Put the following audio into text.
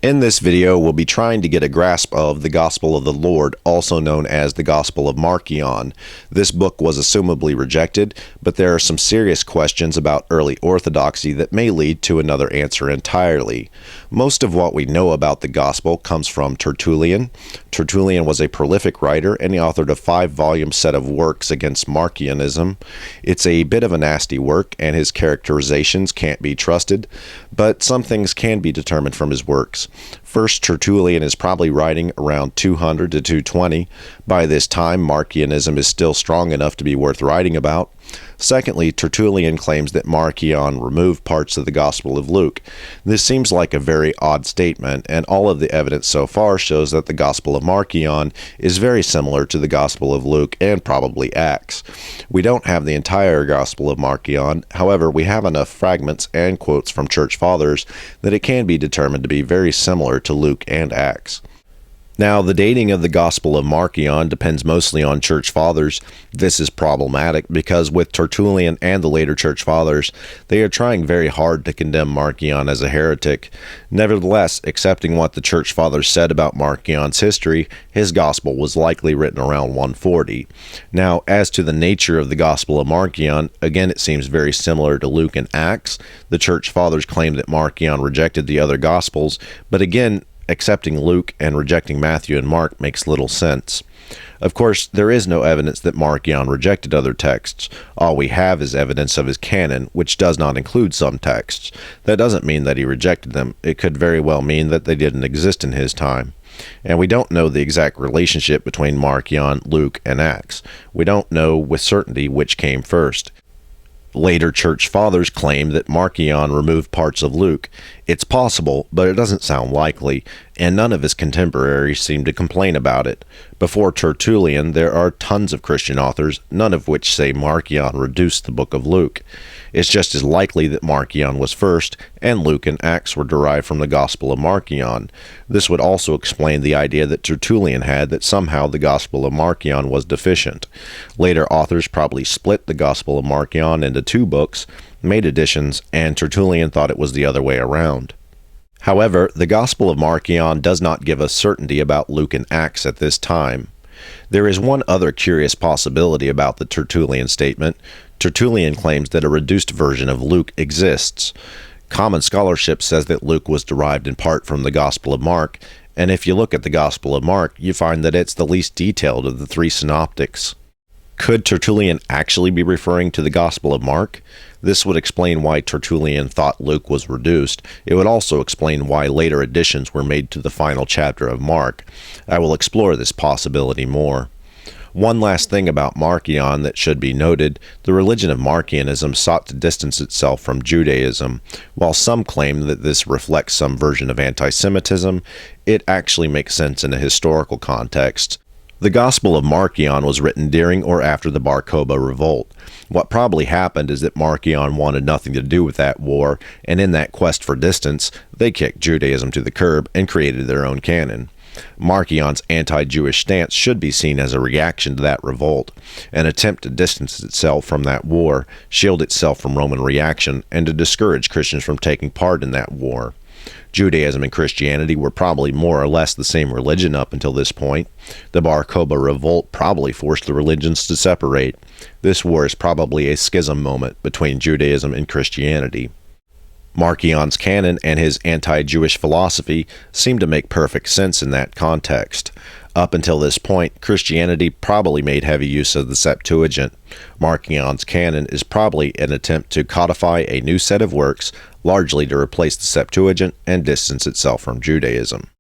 In this video, we'll be trying to get a grasp of the Gospel of the Lord, also known as the Gospel of Marcion. This book was assumably rejected, but there are some serious questions about early orthodoxy that may lead to another answer entirely. Most of what we know about the Gospel comes from Tertullian. Tertullian was a prolific writer, and he authored a 5-volume set of works against Marcionism. It's a bit of a nasty work, and his characterizations can't be trusted, but some things can be determined from his works. First, Tertullian is probably writing around 200 to 220. By this time, Marcionism is still strong enough to be worth writing about. Secondly, Tertullian claims that Marcion removed parts of the Gospel of Luke. This seems like a very odd statement, and all of the evidence so far shows that the Gospel of Marcion is very similar to the Gospel of Luke and probably Acts. We don't have the entire Gospel of Marcion, however, we have enough fragments and quotes from church fathers that it can be determined to be very similar to Luke and Acts. Now, the dating of the Gospel of Marcion depends mostly on church fathers. This is problematic because with Tertullian and the later church fathers, they are trying very hard to condemn Marcion as a heretic. Nevertheless, accepting what the church fathers said about Marcion's history, his Gospel was likely written around 140. Now, as to the nature of the Gospel of Marcion, again it seems very similar to Luke and Acts. The church fathers claim that Marcion rejected the other Gospels, but again, accepting Luke and rejecting Matthew and Mark makes little sense. Of course, there is no evidence that Marcion rejected other texts. All we have is evidence of his canon, which does not include some texts. That doesn't mean that he rejected them. It could very well mean that they didn't exist in his time. And we don't know the exact relationship between Marcion, Luke, and Acts. We don't know with certainty which came first. Later church fathers claim that Marcion removed parts of Luke. It's possible, but it doesn't sound likely, and none of his contemporaries seem to complain about it. Before Tertullian, there are tons of Christian authors, none of which say Marcion reduced the book of Luke. It's just as likely that Marcion was first, and Luke and Acts were derived from the Gospel of Marcion. This would also explain the idea that Tertullian had that somehow the Gospel of Marcion was deficient. Later authors probably split the Gospel of Marcion into 2 books, made additions, and Tertullian thought it was the other way around. However, the Gospel of Marcion does not give us certainty about Luke and Acts at this time. There is one other curious possibility about the Tertullian statement. Tertullian claims that a reduced version of Luke exists. Common scholarship says that Luke was derived in part from the Gospel of Mark, and if you look at the Gospel of Mark, you find that it's the least detailed of the 3 synoptics. Could Tertullian actually be referring to the Gospel of Mark? This would explain why Tertullian thought Luke was reduced. It would also explain why later additions were made to the final chapter of Mark. I will explore this possibility more. One last thing about Marcion that should be noted, the religion of Marcionism sought to distance itself from Judaism. While some claim that this reflects some version of anti-Semitism, it actually makes sense in a historical context. The Gospel of Marcion was written during or after the Bar Kokhba revolt. What probably happened is that Marcion wanted nothing to do with that war, and in that quest for distance, they kicked Judaism to the curb and created their own canon. Marcion's anti-Jewish stance should be seen as a reaction to that revolt, an attempt to distance itself from that war, shield itself from Roman reaction, and to discourage Christians from taking part in that war. Judaism and Christianity were probably more or less the same religion up until this point. The Bar Kokhba revolt probably forced the religions to separate. This war is probably a schism moment between Judaism and Christianity. Marcion's canon and his anti-Jewish philosophy seem to make perfect sense in that context. Up until this point, Christianity probably made heavy use of the Septuagint. Marcion's canon is probably an attempt to codify a new set of works, largely to replace the Septuagint and distance itself from Judaism.